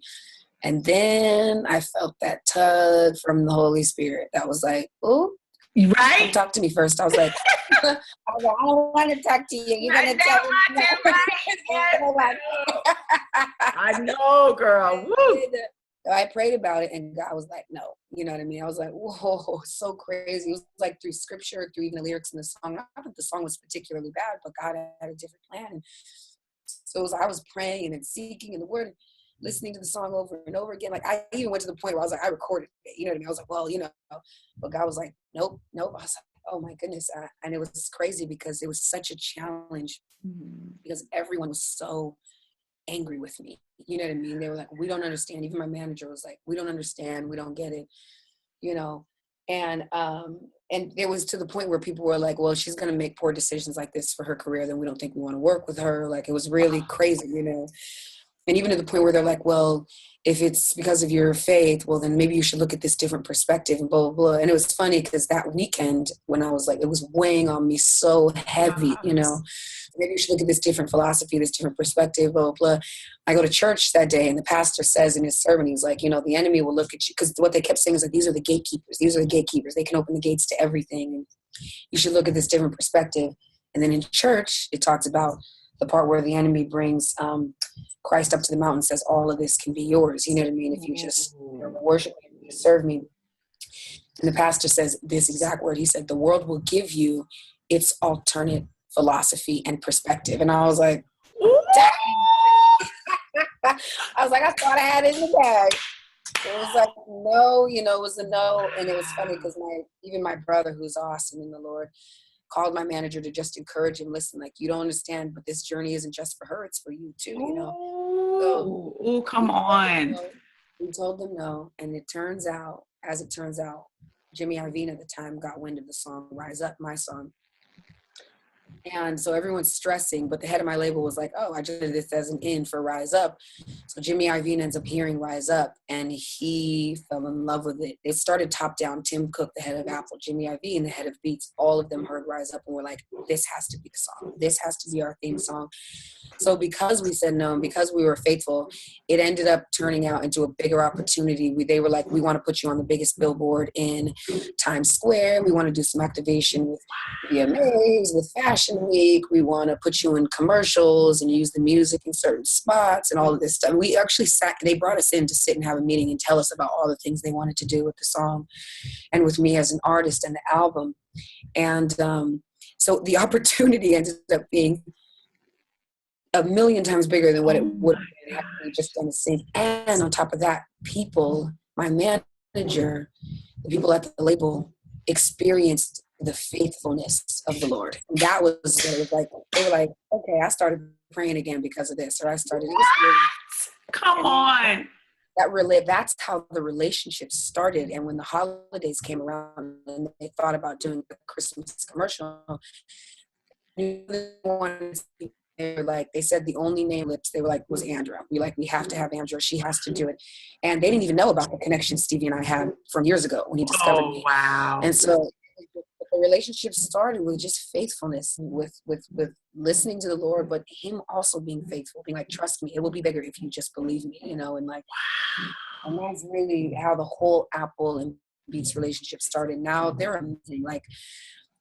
Speaker 2: And then I felt that tug from the Holy Spirit that was like, "Oh,
Speaker 1: right,
Speaker 2: talk to me first." I was like, "I don't want to talk to you. You're gonna tell me."
Speaker 1: I know, girl. Woo.
Speaker 2: I prayed about it, and God was like, "No." You know what I mean? I was like, "Whoa, so crazy." It was like through scripture, through even the lyrics in the song. Not that the song was particularly bad, but God had a different plan. And so I was praying and seeking in the Word, listening to the song over and over again. Like, I even went to the point where I was like, I recorded it. You know what I mean? I was like, well, but God was like, nope. I was like, oh my goodness. And it was crazy because it was such a challenge because everyone was so angry with me. You know what I mean? They were like, "We don't understand." Even my manager was like, "We don't understand. We don't get it." And it was to the point where people were like, "Well, she's going to make poor decisions like this for her career, then we don't think we want to work with her." Like, it was really crazy, And even to the point where they're like, "Well, if it's because of your faith, well, then maybe you should look at this different perspective," and blah, blah, blah. And it was funny because that weekend when I was like, it was weighing on me so heavy, maybe you should look at this different philosophy, this different perspective, blah, blah, blah. I go to church that day, and the pastor says in his sermon, he's like, the enemy will look at you, because what they kept saying is like, these are the gatekeepers. These are the gatekeepers. They can open the gates to everything. And you should look at this different perspective. And then in church, it talks about the part where the enemy brings Christ up to the mountain and says, all of this can be yours. You know what I mean? If you just worship me, you serve me. And the pastor says this exact word. He said, the world will give you its alternate philosophy and perspective. And I was like, dang. I was like, I thought I had it in the bag. It was like, no, it was a no. And it was funny because even my brother, who's awesome in the Lord, called my manager to just encourage him. Listen, like, you don't understand, but this journey isn't just for her, it's for you too,
Speaker 1: Oh, come on.
Speaker 2: We told them no. And as it turns out, Jimmy Iovine at the time got wind of the song Rise Up, my song. And so everyone's stressing, but the head of my label was like, "Oh, I just did this as an in for Rise Up." So Jimmy Iovine ends up hearing Rise Up, and he fell in love with it. It started top down. Tim Cook, the head of Apple, Jimmy Iovine, the head of Beats, all of them heard Rise Up and were like, "This has to be the song. This has to be our theme song." So because we said no, and because we were faithful, it ended up turning out into a bigger opportunity. They were like, "We want to put you on the biggest billboard in Times Square. We want to do some activation with VMAs, with Fashion Week. We want to put you in commercials and use the music in certain spots and all of this stuff." We actually they brought us in to sit and have a meeting and tell us about all the things they wanted to do with the song and with me as an artist and the album. And so the opportunity ended up being a million times bigger than what it would have been had we just done a sync. And on top of that, my manager, the people at the label experienced the faithfulness of the Lord. And that was what it was like. They were like, okay, I started praying again because of this, or I started.
Speaker 1: Come on.
Speaker 2: That's how the relationship started. And when the holidays came around and they thought about doing a Christmas commercial, they said the only name they were like was Andra. We have to have Andra. She has to do it. And they didn't even know about the connection Stevie and I had from years ago when he discovered me.
Speaker 1: Wow.
Speaker 2: And so the relationship started with just faithfulness, with listening to the Lord, but him also being faithful, being like, "Trust me, it will be bigger if you just believe me," and like, and that's really how the whole Apple and Beats relationship started. Now they're amazing. Like,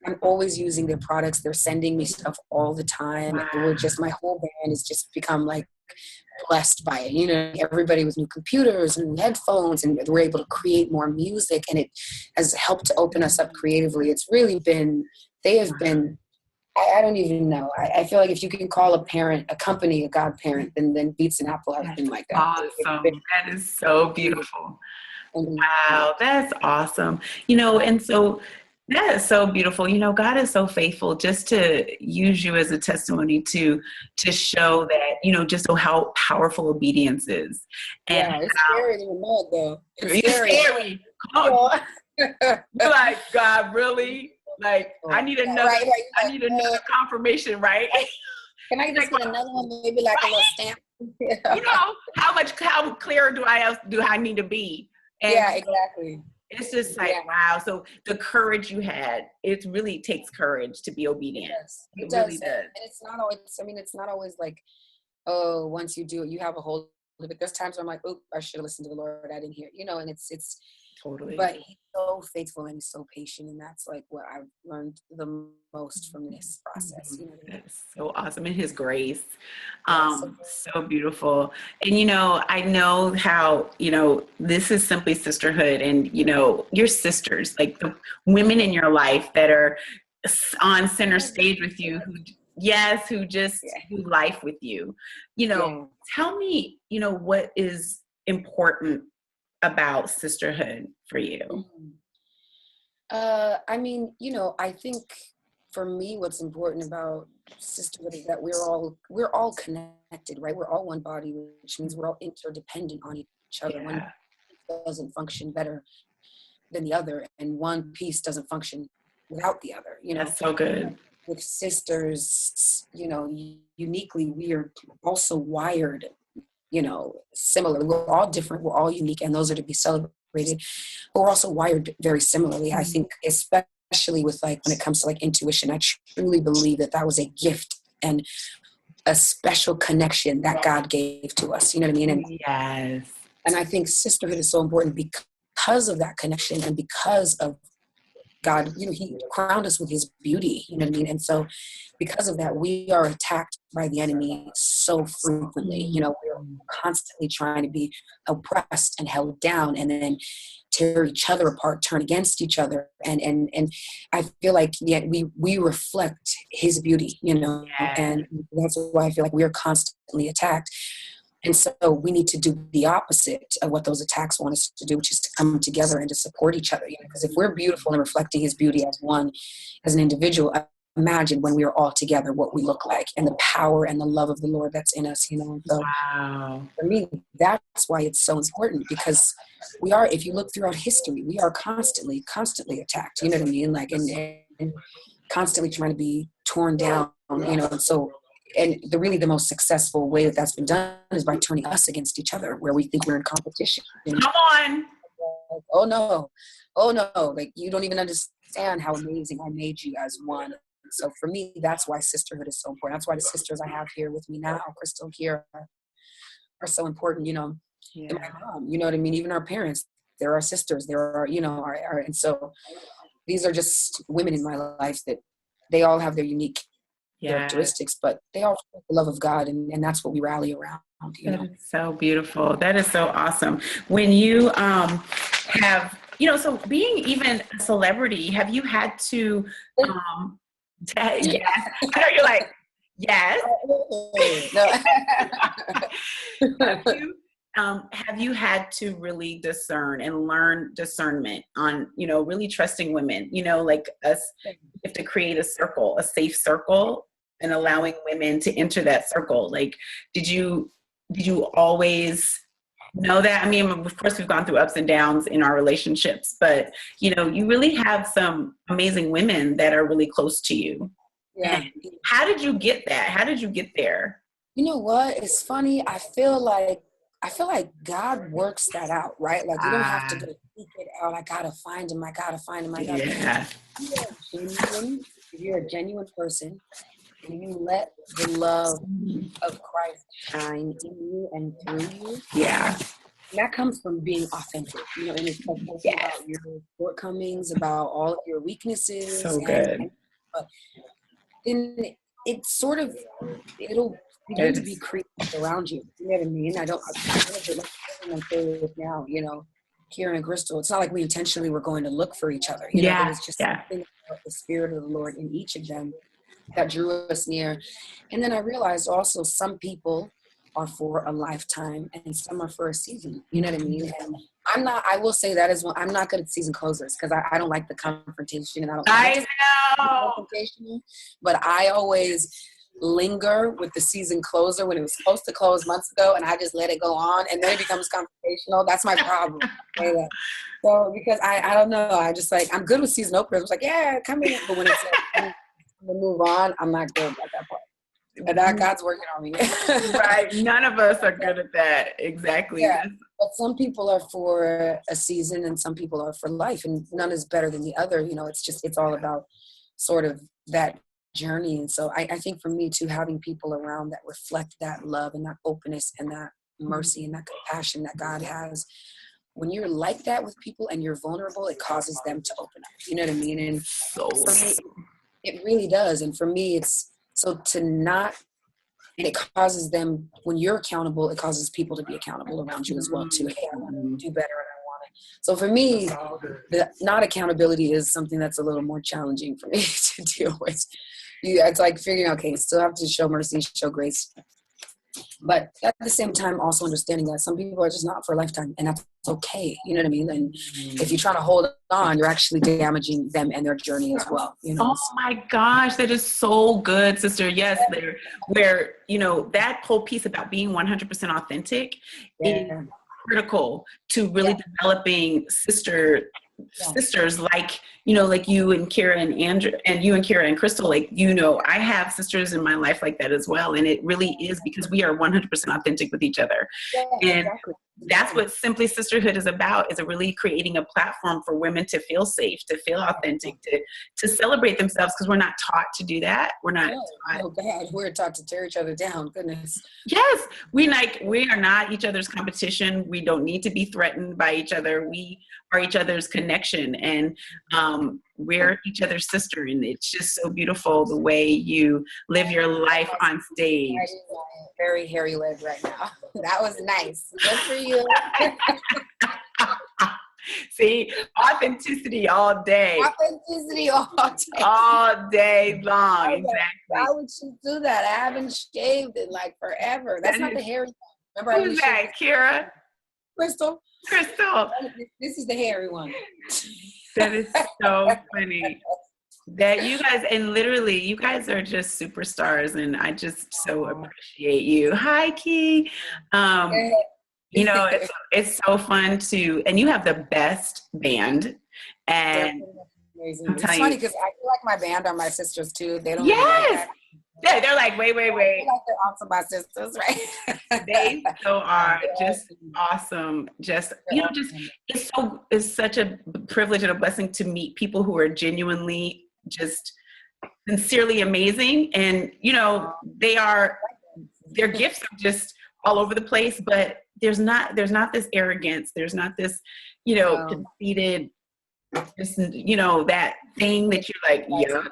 Speaker 2: I'm always using their products. They're sending me stuff all the time. Wow. And my whole band has just become like blessed by it. Everybody with new computers and headphones, and we're able to create more music, and it has helped to open us up creatively. It's really been, they have been I don't even know. I feel like if you can call a company a godparent, then Beets and Apple have been like that.
Speaker 1: Awesome. That is so beautiful.
Speaker 2: Mhm.
Speaker 1: Wow, that's awesome. And so that is so beautiful. God is so faithful just to use you as a testimony to show that, just so how powerful obedience is. And
Speaker 2: Yeah, it's scary to the mud though. It's
Speaker 1: it's
Speaker 2: scary.
Speaker 1: scary. Come on. You're like, God, really? Like, I need another
Speaker 2: Right.
Speaker 1: I need another confirmation, right?
Speaker 2: Can I just get another one? Maybe like a little stamp.
Speaker 1: How clear do I need to be? And
Speaker 2: Yeah, exactly.
Speaker 1: it's just like, wow. So the courage you had, it really takes courage to be obedient.
Speaker 2: It
Speaker 1: It really
Speaker 2: does.
Speaker 1: does.
Speaker 2: And it's not always, I mean, it's not always like, oh, once you do it, you have a hold of it. There's times where I'm like, oh, I should have listened to the Lord. I didn't hear, and it's,
Speaker 1: Totally.
Speaker 2: but he's so faithful and he's so patient. And that's like what I've learned the most from this process.
Speaker 1: That's so awesome. And his grace.
Speaker 2: Yes.
Speaker 1: So beautiful. And, I know how, this is simply sisterhood and, your sisters, like the women in your life that are on center stage with you who just do life with you. Tell me, what is important about sisterhood for you?
Speaker 2: I mean, I think for me, what's important about sisterhood is that we're all connected, right? We're all one body, which means we're all interdependent on each other.
Speaker 1: Yeah.
Speaker 2: One doesn't function better than the other, and one piece doesn't function without the other.
Speaker 1: That's so good.
Speaker 2: With sisters, uniquely, we are also wired, similar. We're all different. We're all unique, and those are to be celebrated. But we're also wired very similarly. I think, especially with when it comes to intuition, I truly believe that was a gift and a special connection that God gave to us. You know what I mean? And,
Speaker 1: yes.
Speaker 2: And I think sisterhood is so important because of that connection and because of God, he crowned us with his beauty, you know what I mean? And so because of that, we are attacked by the enemy so frequently. We're constantly trying to be oppressed and held down and then tear each other apart, turn against each other. And I feel like we reflect his beauty, and that's why I feel like we are constantly attacked. And so we need to do the opposite of what those attacks want us to do, which is to come together and to support each other. Because if we're beautiful and reflecting his beauty as an individual, imagine when we are all together what we look like and the power and the love of the Lord that's in us, And so
Speaker 1: wow.
Speaker 2: For me, that's why it's so important, because if you look throughout history, we are constantly attacked, you know what I mean? And constantly trying to be torn down, and so the most successful way that's been done is by turning us against each other, where we think we're in competition.
Speaker 1: Come on.
Speaker 2: Oh no, you don't even understand how amazing I made you as one. So for me, that's why sisterhood is so important. That's why the sisters I have here with me now, Crystal, Kira, are so important. And my mom, you know what I mean? Even our parents, they're our sisters. They're our, and so these are just women in my life that they all have their unique characteristics, but they all have the love of God, and that's what we rally around.
Speaker 1: That is so beautiful. That is so awesome. When you have, so being even a celebrity, have you had to? Yes. I know you're like, yes. Have you had to really discern and learn discernment on, really trusting women? Like us, you have to create a circle, a safe circle, and allowing women to enter that circle. Like, did you always know that? I mean, of course, we've gone through ups and downs in our relationships, but you really have some amazing women that are really close to you.
Speaker 2: Yeah.
Speaker 1: And how did you get that? How did you get there?
Speaker 2: You know what? It's funny. I feel like God works that out, right? Like you don't have to go seek it out. I gotta find him.
Speaker 1: Yeah.
Speaker 2: If you're a genuine person, and you let the love of Christ shine in you and through you.
Speaker 1: Yeah.
Speaker 2: That comes from being authentic, and it's about your shortcomings, about all of your weaknesses.
Speaker 1: So good.
Speaker 2: But then it'll begin to be created around you. You know what I mean? I don't now, Kira and Crystal, it's not like we intentionally were going to look for each other. It was just something about the Spirit of the Lord in each of them that drew us near. And then I realized also some people are for a lifetime and some are for a season. You know what I mean? And I will say that as well. I'm not good at season closers because I don't like the confrontation and I don't like
Speaker 1: I know.
Speaker 2: confrontation. But I always linger with the season closer when it was supposed to close months ago and I just let it go on and then it becomes confrontational. That's my problem. So because I don't know, I just like, I'm good with season openers. I was like, yeah, come in. But when it's like, to move on, I'm not good at that part. And that God's working on me.
Speaker 1: Right. None of us are good at that. Exactly.
Speaker 2: Yeah. But some people are for a season and some people are for life, and none is better than the other. You know, it's all about sort of that journey. And so I think for me too, having people around that reflect that love and that openness and that mercy and that compassion that God has. When you're like that with people and you're vulnerable, it causes them to open up. You know what I mean? And
Speaker 1: So
Speaker 2: for me, it really does. And for me, it's so to not, and it causes them, when you're accountable, it causes people to be accountable around you as well too. Hey, I want to do better and I want it. So for me, the not accountability is something that's a little more challenging for me to deal with. It's like figuring, okay, you still have to show mercy, show grace. But at the same time, also understanding that some people are just not for a lifetime, and that's okay. You know what I mean? And if you're trying to hold on, you're actually damaging them and their journey as well. You know?
Speaker 1: Oh my gosh, that is so good, sister. Yes, there, where, you know, that whole piece about being 100% authentic is critical to really developing sisters like, you know, like you and Kira and Andra, and you and Kira and Crystal, like, you know, I have sisters in my life like that as well. And it really is because we are 100% authentic with each other. And that's what Simply Sisterhood is about, is really creating a platform for women to feel safe, to feel authentic, to celebrate themselves, because we're not taught to do that. We're not taught.
Speaker 2: Oh God, we're taught to tear each other down. Goodness.
Speaker 1: Yes, we are not each other's competition. We don't need to be threatened by each other. We are each other's connection, and we're each other's sister. And it's just so beautiful the way you live your life on stage.
Speaker 2: Very hairy leg right now. That was nice. Good for you.
Speaker 1: See, authenticity all day.
Speaker 2: Authenticity all day.
Speaker 1: All day long. Exactly.
Speaker 2: Why would you do that? I haven't shaved in like forever. That's not the hairy one. Remember,
Speaker 1: who's that? Kira?
Speaker 2: Crystal. This is the hairy one.
Speaker 1: That is so funny. That you guys, and literally, you guys are just superstars, and I just so appreciate you. Hi, Key. You know, it's so fun to, and you have the best band. And
Speaker 2: it's funny because I feel like my band are my sisters too. They don't.
Speaker 1: Yes. Yeah, they're like, wait.
Speaker 2: I feel like they're also my sisters, right?
Speaker 1: They so are just awesome. Just, you know, just it's such a privilege and a blessing to meet people who are genuinely just sincerely amazing. And, you know, their gifts are just all over the place, but there's not this arrogance. There's not this, you know, conceited, just, you know, that thing that you're like, yuck.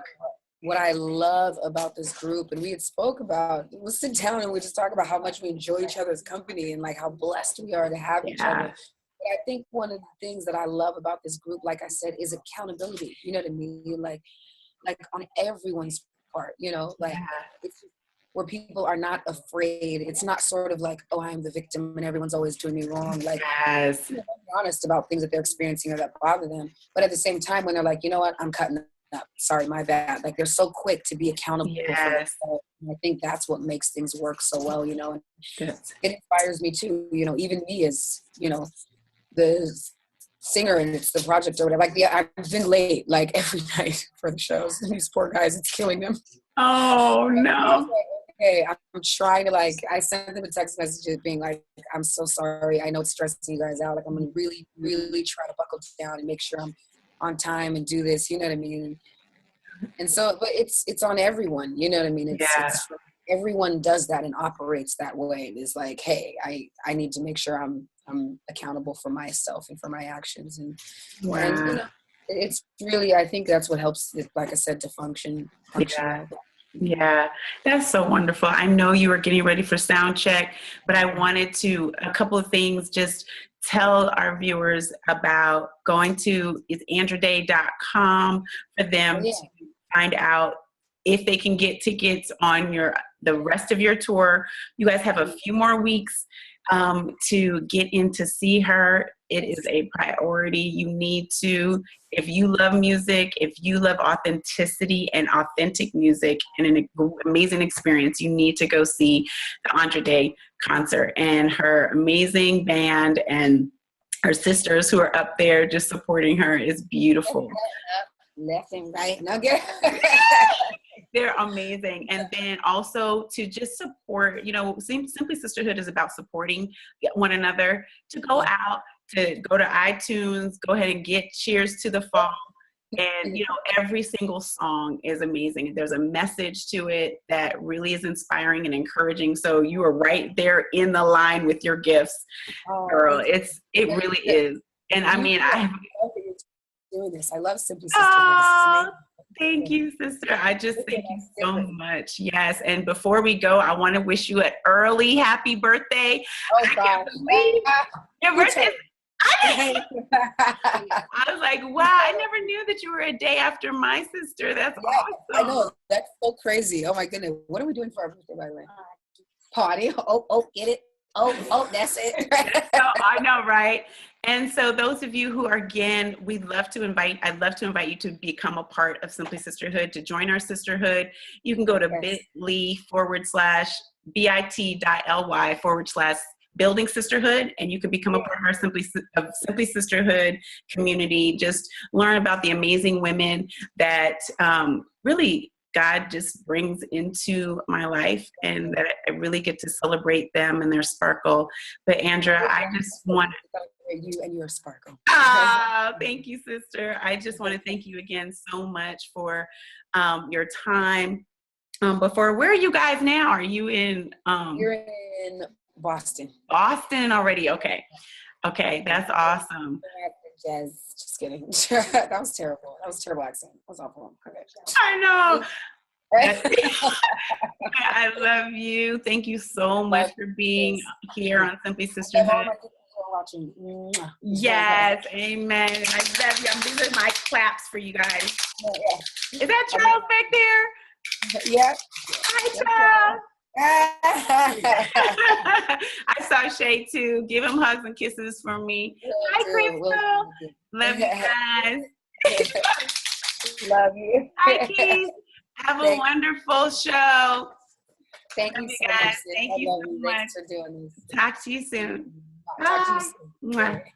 Speaker 2: What I love about this group, and we had spoke about, we'll sit down and we just talk about how much we enjoy each other's company and like how blessed we are to have each other. But I think one of the things that I love about this group, like I said, is accountability. You know what I mean? Like on everyone's part, you know, like it's where people are not afraid. It's not sort of like, oh, I'm the victim and everyone's always doing me wrong. Like, you know, they're honest about things that they're experiencing or that bother them. But at the same time, when they're like, you know what, I'm cutting up. Sorry, my bad. Like, they're so quick to be accountable for themselves. I think that's what makes things work so well, you know. And it inspires me too, you know, even me as, you know, the singer and it's the project or whatever. Like, I've been late like every night for the shows. And these poor guys, it's killing them.
Speaker 1: Oh no.
Speaker 2: Okay, I'm trying to, like, I sent them a text messages being like, I'm so sorry. I know it's stressing you guys out. Like, I'm going to really, really try to buckle down and make sure I'm on time and do this. You know what I mean? And so, but it's on everyone. You know what I mean? It's everyone does that and operates that way. It's like, hey, I need to make sure I'm accountable for myself and for my actions. And you know, it's really, I think that's what helps it, like I said, to function.
Speaker 1: Yeah, that's so wonderful. I know you were getting ready for sound check, but I wanted to, a couple of things, just tell our viewers about going to andraday.com for them to find out if they can get tickets on the rest of your tour. You guys have a few more weeks to get in to see her. It is a priority. You need to, if you love music, if you love authenticity and authentic music and an amazing experience, you need to go see the Andra Day concert and her amazing band and her sisters who are up there just supporting her is beautiful.
Speaker 2: Left and right. No, get
Speaker 1: They're amazing. And then also to just support, Simply Sisterhood is about supporting one another, to go out, to go to iTunes, go ahead and get Cheers to the Fall. And, every single song is amazing. There's a message to it that really is inspiring and encouraging. So you are right there in the line with your gifts, girl. It really is. And I mean,
Speaker 2: doing this. I love Simply Sisterhood.
Speaker 1: Thank you, sister. I just thank you so much. Yes. And before we go, I want to wish you an early happy birthday.
Speaker 2: Oh, God.
Speaker 1: Your birthday. I was like, wow, I never knew that you were a day after my sister. That's awesome.
Speaker 2: I know. That's so crazy. Oh, my goodness. What are we doing for our birthday, by the way? Party. Oh, get it. Oh, that's it.
Speaker 1: I know, right? And so those of you who are, again, I'd love to invite you to become a part of Simply Sisterhood, to join our sisterhood. You can go to bit.ly/building sisterhood, and you can become a part of our Simply Sisterhood community. Just learn about the amazing women that really God just brings into my life, and that I really get to celebrate them and their sparkle. But Andra, I just want to
Speaker 2: you and your sparkle.
Speaker 1: Thank you, sister. I just want to thank you again so much for your time. Where are you guys now? Are you in?
Speaker 2: You're in Boston.
Speaker 1: Boston already. Okay, that's awesome.
Speaker 2: Just kidding. That was terrible. That was a terrible accent. That was awful. Okay.
Speaker 1: I know. I love you. Thank you so much for being here on Simply Sisterhood.
Speaker 2: Watching.
Speaker 1: Yes, amen. I love you. These are my claps for you guys. Is that Charles back there?
Speaker 2: Yeah.
Speaker 1: Hi, Charles. I saw Shay too. Give him hugs and kisses for me. Hi, Crystal. Love you guys.
Speaker 2: Love you.
Speaker 1: Hi, Keith. Have a wonderful show.
Speaker 2: Thank you so much.
Speaker 1: Thank you so much.
Speaker 2: Thanks for doing this.
Speaker 1: Talk to you soon.
Speaker 2: Talk to you soon.
Speaker 1: Bye.